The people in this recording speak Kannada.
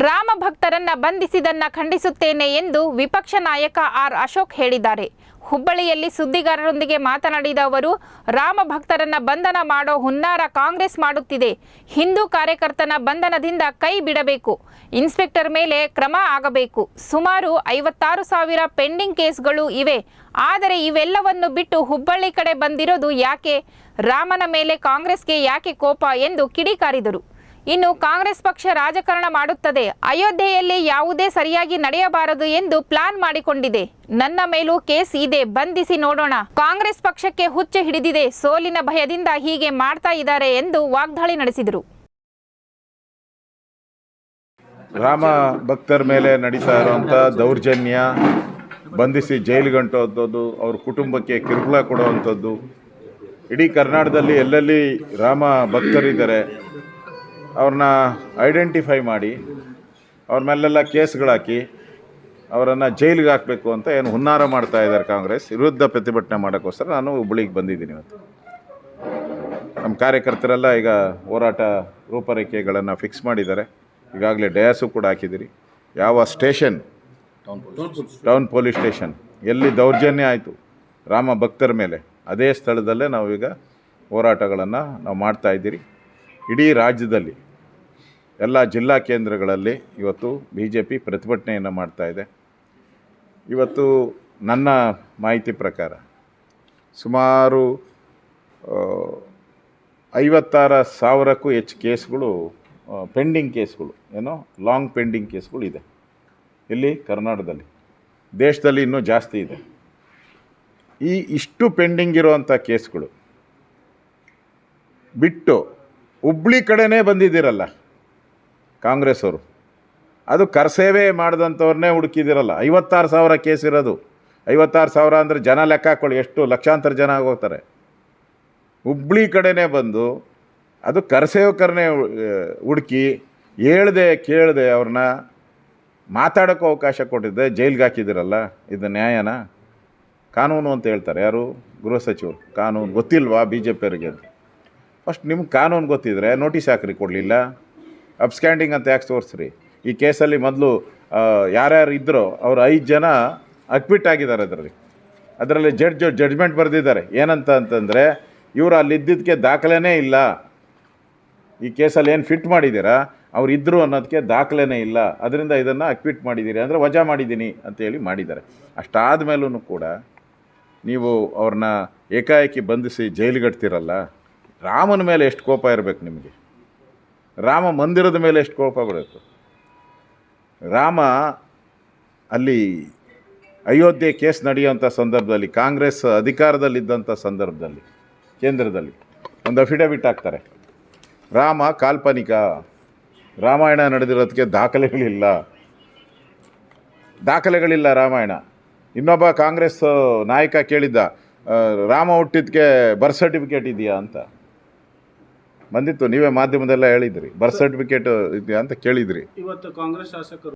ರಾಮ ಭಕ್ತರನ್ನ ಬಂಧಿಸಿದನ್ನ ಖಂಡಿಸುತ್ತೇನೆ ಎಂದು ವಿಪಕ್ಷ ನಾಯಕ ಆರ್ ಅಶೋಕ್ ಹೇಳಿದ್ದಾರೆ. ಹುಬ್ಬಳ್ಳಿಯಲ್ಲಿ ಸುದ್ದಿಗಾರರೊಂದಿಗೆ ಮಾತನಾಡಿದ ಅವರು, ರಾಮ ಭಕ್ತರನ್ನ ಬಂಧನ ಮಾಡೋ ಹುನ್ನಾರ ಕಾಂಗ್ರೆಸ್ ಮಾಡುತ್ತಿದೆ. ಹಿಂದೂ ಕಾರ್ಯಕರ್ತನ ಬಂಧನದಿಂದ ಕೈ ಬಿಡಬೇಕು, ಇನ್ಸ್ಪೆಕ್ಟರ್ ಮೇಲೆ ಕ್ರಮ ಆಗಬೇಕು. ಸುಮಾರು 56,000 ಪೆಂಡಿಂಗ್ ಕೇಸ್ಗಳು ಇವೆ. ಆದರೆ ಇವೆಲ್ಲವನ್ನು ಬಿಟ್ಟು ಹುಬ್ಬಳ್ಳಿ ಕಡೆ ಬಂದಿರೋದು ಯಾಕೆ? ರಾಮನ ಮೇಲೆ ಕಾಂಗ್ರೆಸ್ಗೆ ಯಾಕೆ ಕೋಪ ಎಂದು ಕಿಡಿಕಾರಿದರು. ಇನ್ನು ಕಾಂಗ್ರೆಸ್ ಪಕ್ಷ ರಾಜಕಾರಣ ಮಾಡುತ್ತದೆ. ಅಯೋಧ್ಯೆಯಲ್ಲಿ ಯಾವುದೇ ಸರಿಯಾಗಿ ನಡೆಯಬಾರದು ಎಂದು ಪ್ಲಾನ್ ಮಾಡಿಕೊಂಡಿದೆ. ನನ್ನ ಮೇಲೂ ಕೇಸ್ ಇದೆ, ಬಂಧಿಸಿ ನೋಡೋಣ. ಕಾಂಗ್ರೆಸ್ ಪಕ್ಷಕ್ಕೆ ಹುಚ್ಚು ಹಿಡಿದಿದೆ. ಸೋಲಿನ ಭಯದಿಂದ ಹೀಗೆ ಮಾಡ್ತಾ ಇದ್ದಾರೆ ಎಂದು ವಾಗ್ದಾಳಿ ನಡೆಸಿದರು. ರಾಮ ಭಕ್ತರ ಮೇಲೆ ನಡೀತಾ ಇರುವಂಥ ದೌರ್ಜನ್ಯ, ಬಂಧಿಸಿ ಜೈಲಿಗಂಟುವಂಥದ್ದು, ಅವ್ರ ಕುಟುಂಬಕ್ಕೆ ಕಿರುಕುಳ ಕೊಡುವಂಥದ್ದು, ಇಡೀ ಕರ್ನಾಟಕದಲ್ಲಿ ಎಲ್ಲೆಲ್ಲಿ ರಾಮ ಭಕ್ತರಿದ್ದಾರೆ ಅವ್ರನ್ನ ಐಡೆಂಟಿಫೈ ಮಾಡಿ ಅವ್ರ ಮೇಲೆಲ್ಲ ಕೇಸ್ಗಳಾಕಿ ಅವರನ್ನು ಜೈಲಿಗೆ ಹಾಕಬೇಕು ಅಂತ ಏನು ಹುನ್ನಾರ ಮಾಡ್ತಾ ಇದ್ದಾರೆ ಕಾಂಗ್ರೆಸ್. ವಿರುದ್ಧ ಪ್ರತಿಭಟನೆ ಮಾಡೋಕ್ಕೋಸ್ಕರ ನಾನು ಹುಬ್ಬಳ್ಳಿಗೆ ಬಂದಿದ್ದೀನಿ. ಇವತ್ತು ನಮ್ಮ ಕಾರ್ಯಕರ್ತರೆಲ್ಲ ಈಗ ಹೋರಾಟ ರೂಪರೇಖೆಗಳನ್ನು ಫಿಕ್ಸ್ ಮಾಡಿದ್ದಾರೆ. ಈಗಾಗಲೇ ಡಯಾಸು ಕೂಡ ಹಾಕಿದ್ದೀರಿ. ಯಾವ ಸ್ಟೇಷನ್, ಟೌನ್ ಪೊಲೀಸ್ ಸ್ಟೇಷನ್ ಎಲ್ಲಿ ದೌರ್ಜನ್ಯ ಆಯಿತು ರಾಮ ಭಕ್ತರ ಮೇಲೆ, ಅದೇ ಸ್ಥಳದಲ್ಲೇ ನಾವೀಗ ಹೋರಾಟಗಳನ್ನು ನಾವು ಮಾಡ್ತಾಯಿದ್ದೀರಿ. ಇಡೀ ರಾಜ್ಯದಲ್ಲಿ ಎಲ್ಲ ಜಿಲ್ಲಾ ಕೇಂದ್ರಗಳಲ್ಲಿ ಇವತ್ತು BJP ಪ್ರತಿಭಟನೆಯನ್ನು ಮಾಡ್ತಾಯಿದೆ. ಇವತ್ತು ನನ್ನ ಮಾಹಿತಿ ಪ್ರಕಾರ ಸುಮಾರು 56,000ಕ್ಕೂ ಹೆಚ್ಚು ಕೇಸ್ಗಳು, ಪೆಂಡಿಂಗ್ ಕೇಸ್ಗಳು, ಏನೋ ಲಾಂಗ್ ಪೆಂಡಿಂಗ್ ಕೇಸ್ಗಳು ಇದೆ ಇಲ್ಲಿ ಕರ್ನಾಟಕದಲ್ಲಿ. ದೇಶದಲ್ಲಿ ಇನ್ನೂ ಜಾಸ್ತಿ ಇದೆ. ಇಷ್ಟು ಪೆಂಡಿಂಗ್ ಇರುವಂಥ ಕೇಸ್ಗಳು ಬಿಟ್ಟು ಹುಬ್ಬಳ್ಳಿ ಕಡೆನೇ ಬಂದಿದ್ದೀರಲ್ಲ ಕಾಂಗ್ರೆಸ್ ಅವರು, ಅದು ಕರಸೇವೆ ಮಾಡಿದಂಥವ್ರನ್ನೇ ಹುಡುಕಿದಿರಲ್ಲ. 56,000 ಕೇಸ್ ಇರೋದು. 56,000 ಅಂದರೆ ಜನ ಲೆಕ್ಕ ಹಾಕ್ಕೊಳ್ಳಿ, ಎಷ್ಟು ಲಕ್ಷಾಂತರ ಜನ ಆಗೋಗ್ತಾರೆ. ಹುಬ್ಬಳ್ಳಿ ಕಡೆನೇ ಬಂದು ಅದು ಕರಸೇವಕರನ್ನೇ ಹುಡುಕಿ ಹೇಳ್ದೆ ಕೇಳದೆ ಅವ್ರನ್ನ ಮಾತಾಡೋಕ್ಕೂ ಅವಕಾಶ ಕೊಟ್ಟಿದ್ದೆ ಜೈಲಿಗೆ ಹಾಕಿದಿರಲ್ಲ. ಇದು ನ್ಯಾಯನ? ಕಾನೂನು ಅಂತ ಹೇಳ್ತಾರೆ ಯಾರು? ಗೃಹ ಸಚಿವರು. ಕಾನೂನು ಗೊತ್ತಿಲ್ವಾ BJPಯವರಿಗೆ ಅಂತ? ಫಸ್ಟ್ ನಿಮ್ಗೆ ಕಾನೂನು ಗೊತ್ತಿದ್ರೆ ನೋಟಿಸ್ ಹಾಕ್ರಿ, ಕೊಡಲಿಲ್ಲ. ಅಬ್ಸ್ಕ್ಯಾಂಡಿಂಗ್ ಅಂತ ಯಾಕೆ ತೋರಿಸ್ರಿ? ಈ ಕೇಸಲ್ಲಿ ಮೊದಲು ಯಾರ್ಯಾರು ಇದ್ದರೋ ಅವರು 5 ಜನ ಅಕ್ವಿಟ್ ಆಗಿದ್ದಾರೆ. ಅದರಲ್ಲಿ ಜಡ್ಜ್ಮೆಂಟ್ ಬರೆದಿದ್ದಾರೆ. ಏನಂತ ಅಂತಂದರೆ ಇವರು ಅಲ್ಲಿದ್ದಕ್ಕೆ ದಾಖಲೆನೇ ಇಲ್ಲ. ಈ ಕೇಸಲ್ಲಿ ಏನು ಫಿಟ್ ಮಾಡಿದ್ದೀರಾ ಅವ್ರು ಇದ್ದರು ಅನ್ನೋದಕ್ಕೆ ದಾಖಲೆನೇ ಇಲ್ಲ, ಅದರಿಂದ ಇದನ್ನು ಅಕ್ವಿಟ್ ಮಾಡಿದ್ದೀರಿ ಅಂದರೆ ವಜಾ ಮಾಡಿದ್ದೀನಿ ಅಂತೇಳಿ ಮಾಡಿದ್ದಾರೆ. ಅಷ್ಟಾದ ಮೇಲೂ ಕೂಡ ನೀವು ಅವ್ರನ್ನ ಏಕಾಏಕಿ ಬಂಧಿಸಿ ಜೈಲಿಗಟ್ತಿರಲ್ಲ. ರಾಮನ ಮೇಲೆ ಎಷ್ಟು ಕೋಪ ಇರಬೇಕು ನಿಮಗೆ? ರಾಮ ಮಂದಿರದ ಮೇಲೆ ಎಷ್ಟು ಕೋಪ ಬರಬೇಕು? ರಾಮ ಅಲ್ಲಿ ಅಯೋಧ್ಯೆ ಕೇಸ್ ನಡೆಯುವಂಥ ಸಂದರ್ಭದಲ್ಲಿ, ಕಾಂಗ್ರೆಸ್ ಅಧಿಕಾರದಲ್ಲಿದ್ದಂಥ ಸಂದರ್ಭದಲ್ಲಿ ಕೇಂದ್ರದಲ್ಲಿ ಒಂದು ಅಫಿಡವಿಟ್ ಹಾಕ್ತಾರೆ, ರಾಮ ಕಾಲ್ಪನಿಕ, ರಾಮಾಯಣ ನಡೆದಿರೋದಕ್ಕೆ ದಾಖಲೆಗಳಿಲ್ಲ ರಾಮಾಯಣ. ಇನ್ನೊಬ್ಬ ಕಾಂಗ್ರೆಸ್ ನಾಯಕ ಕೇಳಿದ್ದ, ರಾಮ ಹುಟ್ಟಿದ್ದಕ್ಕೆ ಬರ್ತ್ ಸರ್ಟಿಫಿಕೇಟ್ ಇದೆಯಾ ಅಂತ ಬಂದಿತ್ತು. ನೀವೇ ಮಾಧ್ಯಮದೆಲ್ಲ ಹೇಳಿದ್ರಿ, ಬರ್ತ್ ಸರ್ಟಿಫಿಕೇಟ್ ಇದೆಯಾ ಅಂತ ಕೇಳಿದ್ರಿ. ಇವತ್ತು ಕಾಂಗ್ರೆಸ್ ಶಾಸಕರು